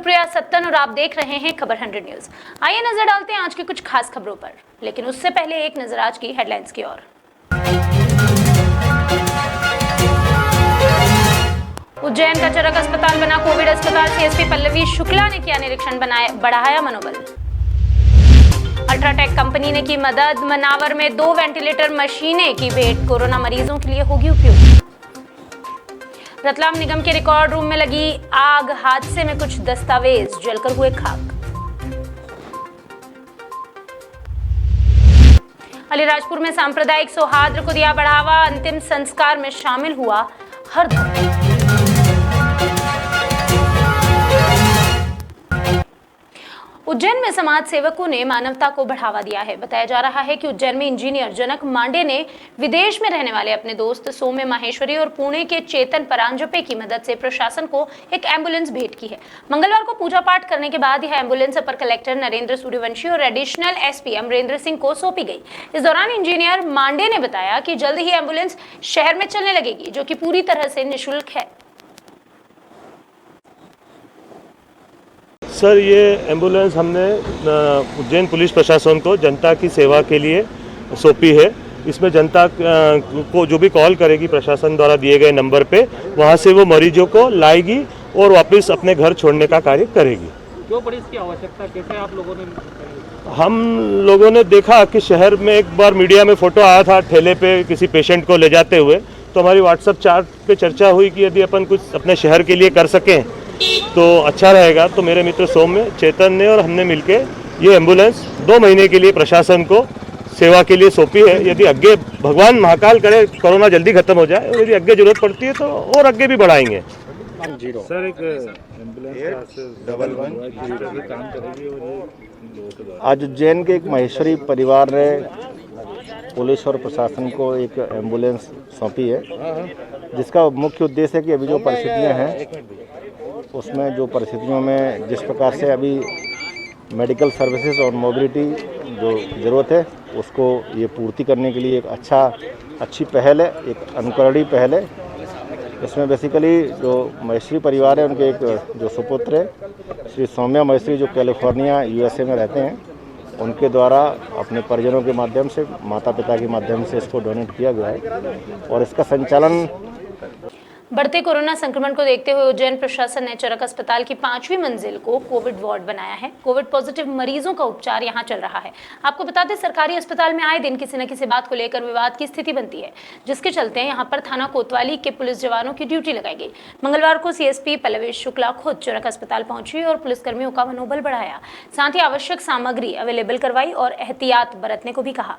अनुप्रिया सत्तन और आप देख रहे हैं खबर 100 न्यूज। आइए नजर डालते हैं आज की कुछ खास खबरों पर, लेकिन उससे पहले एक नजर आज की हेडलाइंस की ओर। उज्जैन का चरक अस्पताल बना कोविड अस्पताल, सीएसपी पल्लवी शुक्ला ने किया निरीक्षण, बढ़ाया मनोबल। अल्ट्राटेक कंपनी ने की मदद, मनावर में 2 वेंटिलेटर मशीनें की भेंट, कोरोना मरीजों के लिए होगी उपयोगी। रतलाम निगम के रिकॉर्ड रूम में लगी आग, हादसे में कुछ दस्तावेज जलकर हुए खाक। अलीराजपुर में सांप्रदायिक सौहार्द को दिया बढ़ावा, अंतिम संस्कार में शामिल हुआ हर धर्म। उज्जैन में समाज सेवकों ने मानवता को बढ़ावा दिया है। बताया जा रहा है कि उज्जैन में इंजीनियर जनक मांडे ने विदेश में रहने वाले अपने दोस्त सौम्य माहेश्वरी और पुणे के चेतन परांजपे की मदद से प्रशासन को एक एम्बुलेंस भेंट की है। मंगलवार को पूजा पाठ करने के बाद यह एम्बुलेंस अपर कलेक्टर नरेंद्र सूर्यवंशी और एडिशनल एसपी अमरेंद्र सिंह को सौंपी गई। इस दौरान इंजीनियर मांडे ने बताया कि जल्द ही एम्बुलेंस शहर में चलने लगेगी, जो कि पूरी तरह से निःशुल्क है। सर, ये एम्बुलेंस हमने उज्जैन पुलिस प्रशासन को जनता की सेवा के लिए सौंपी है। इसमें जनता को जो भी कॉल करेगी प्रशासन द्वारा दिए गए नंबर पे, वहाँ से वो मरीजों को लाएगी और वापस अपने घर छोड़ने का कार्य करेगी। क्यों पड़ी इसकी आवश्यकता, कैसे आप लोगों ने? हम लोगों ने देखा कि शहर में एक बार मीडिया में फोटो आया था ठेले पे किसी पेशेंट को ले जाते हुए, तो हमारी व्हाट्सएप चैट पे चर्चा हुई कि यदि अपन कुछ अपने शहर के लिए कर सकें तो अच्छा रहेगा। तो मेरे मित्र सौम्य, चेतन ने और हमने मिलके ये एम्बुलेंस 2 महीने के लिए प्रशासन को सेवा के लिए सौंपी है। यदि आगे भगवान महाकाल करे कोरोना जल्दी खत्म हो जाए और यदि आगे जरूरत पड़ती है तो और आगे भी बढ़ाएंगे। सर, एक एम्बुलेंस काम करेगी और आज उज्जैन के एक माहेश्वरी परिवार ने पुलिस और प्रशासन को एक एम्बुलेंस सौंपी है, जिसका मुख्य उद्देश्य है कि अभी जो परिस्थितियां हैं उसमें जो परिस्थितियों में जिस प्रकार से अभी मेडिकल सर्विसेज और मोबिलिटी जो ज़रूरत है उसको ये पूर्ति करने के लिए एक अच्छी पहल है, एक अनुकरणीय पहल है। इसमें बेसिकली जो माहेश्वरी परिवार है उनके एक जो सुपुत्र है श्री सौम्या माहेश्वरी, जो कैलिफोर्निया यूएसए में रहते हैं, उनके द्वारा अपने परिजनों के माध्यम से, माता पिता के माध्यम से इसको डोनेट किया गया है और इसका संचालन। बढ़ते कोरोना संक्रमण को देखते हुए उज्जैन प्रशासन ने चरक अस्पताल की 5वीं मंजिल को कोविड वार्ड बनाया है। कोविड पॉजिटिव मरीजों का उपचार यहां चल रहा है। आपको बता दें, सरकारी अस्पताल में आए दिन किसी न किसी बात को लेकर विवाद की स्थिति बनती है, जिसके चलते यहां पर थाना कोतवाली के पुलिस जवानों की ड्यूटी लगाई गई। मंगलवार को सीएसपी पल्लवी शुक्ला खुद चरक अस्पताल पहुंची और पुलिसकर्मियों का मनोबल बढ़ाया, साथ ही आवश्यक सामग्री अवेलेबल करवाई और एहतियात बरतने को भी कहा।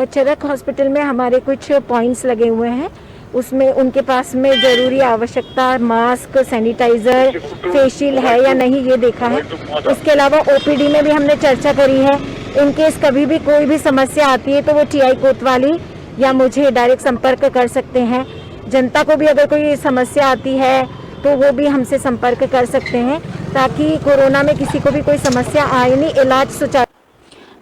चरक हॉस्पिटल में हमारे कुछ पॉइंट्स लगे हुए हैं, उसमें उनके पास में ज़रूरी आवश्यकता मास्क, सैनिटाइज़र, फेशियल है या नहीं ये देखा है। उसके अलावा ओपीडी में भी हमने चर्चा करी है। इनकेस कभी भी कोई भी समस्या आती है तो वो टीआई कोतवाली या मुझे डायरेक्ट संपर्क कर सकते हैं। जनता को भी अगर कोई समस्या आती है तो वो भी हमसे संपर्क कर सकते हैं, ताकि कोरोना में किसी को भी कोई समस्या आए नहीं, इलाज सुचारू।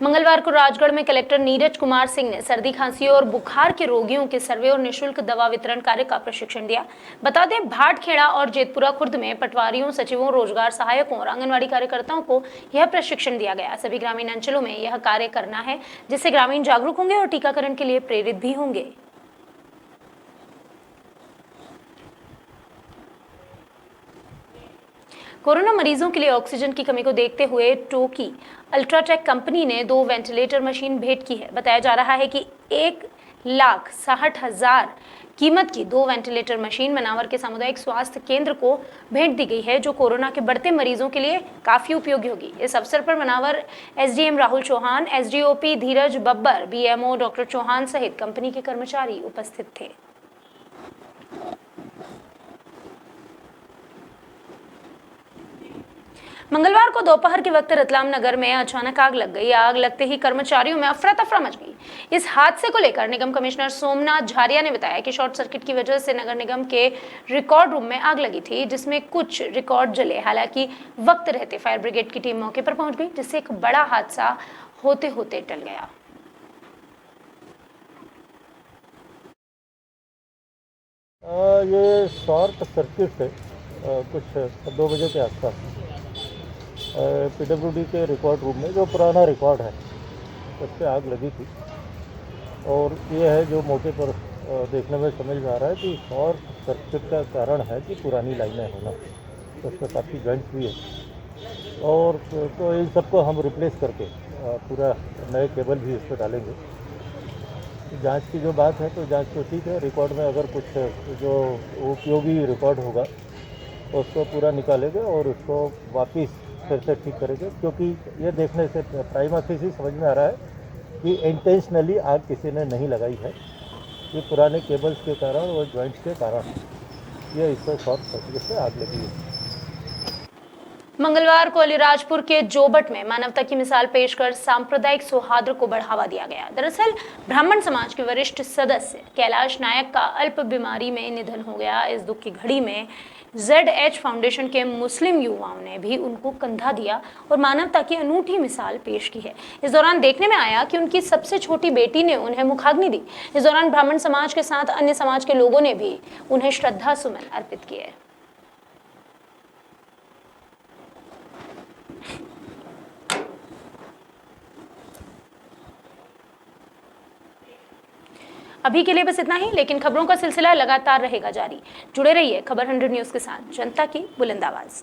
मंगलवार को राजगढ़ में कलेक्टर नीरज कुमार सिंह ने सर्दी, खांसी और बुखार के रोगियों के सर्वे और निःशुल्क दवा वितरण कार्य का प्रशिक्षण दिया। बता दें, भाटखेड़ा और जेतपुरा खुर्द में पटवारियों, सचिवों, रोजगार सहायकों और आंगनवाड़ी कार्यकर्ताओं को यह प्रशिक्षण दिया गया। सभी ग्रामीण अंचलों में यह कार्य करना है, जिससे ग्रामीण जागरूक होंगे और टीकाकरण के लिए प्रेरित भी होंगे। कोरोना मरीजों के लिए ऑक्सीजन की कमी को देखते हुए टोकी अल्ट्राटेक कंपनी ने 2 वेंटिलेटर मशीन भेंट की है। बताया जा रहा है कि 1,60,000 कीमत की 2 वेंटिलेटर मशीन मनावर के सामुदायिक स्वास्थ्य केंद्र को भेंट दी गई है, जो कोरोना के बढ़ते मरीजों के लिए काफी उपयोगी होगी। इस अवसर पर मनावर एसडीएम राहुल चौहान, एसडीओपी धीरज बब्बर, बीएमओ डॉक्टर चौहान सहित कंपनी के कर्मचारी उपस्थित थे। मंगलवार को दोपहर के वक्त रतलाम नगर में अचानक आग लग गई। आग लगते ही कर्मचारियों में अफरा तफरा मच गई। इस हादसे को लेकर निगम कमिश्नर सोमनाथ झारिया ने बताया कि शॉर्ट सर्किट की वजह से नगर निगम के रिकॉर्ड रूम में आग लगी थी, जिसमें कुछ रिकॉर्ड जले। हालांकि वक्त रहते फायर ब्रिगेड की टीम मौके पर पहुंच गई, जिससे एक बड़ा हादसा होते होते टल गया। ये शॉर्ट सर्किट कुछ 2 बजे के आसपास PWD के रिकॉर्ड रूम में जो पुराना रिकॉर्ड है उस पर आग लगी थी। और ये है जो मौके पर देखने में समझ में आ रहा है कि शॉर्ट सर्किट का कारण है कि पुरानी लाइनें होना, तो उसमें काफ़ी जॉइंट्स भी है। और तो इन सबको हम रिप्लेस करके पूरा नए केबल भी इस पर डालेंगे। जांच की जो बात है तो जांच तो ठीक है, रिकॉर्ड में अगर कुछ जो उपयोगी रिकॉर्ड होगा उसको पूरा निकालेंगे और उसको वापस फिर से ठीक करेंगे, क्योंकि ये देखने से प्राइमा फेसी समझ में आ रहा है कि इंटेंशनली आग किसी ने नहीं लगाई है। ये पुराने केबल्स के कारण और जॉइंट्स के कारण ये इस पर शॉर्ट सर्किट से आग लगी है। मंगलवार को अलीराजपुर के जोबट में मानवता की मिसाल पेश कर सांप्रदायिक सौहार्द को बढ़ावा दिया गया। दरअसल ब्राह्मण समाज के वरिष्ठ सदस्य कैलाश नायक का अल्प बीमारी में निधन हो गया। इस दुख की घड़ी में ZH फाउंडेशन के मुस्लिम युवाओं ने भी उनको कंधा दिया और मानवता की अनूठी मिसाल पेश की है। इस दौरान देखने में आया कि उनकी सबसे छोटी बेटी ने उन्हें मुखाग्नि दी। इस दौरान ब्राह्मण समाज के साथ अन्य समाज के लोगों ने भी उन्हें श्रद्धा सुमन अर्पित किए। अभी के लिए बस इतना ही, लेकिन खबरों का सिलसिला लगातार रहेगा जारी। जुड़े रहिए खबर 100 न्यूज़ के साथ, जनता की बुलंद आवाज।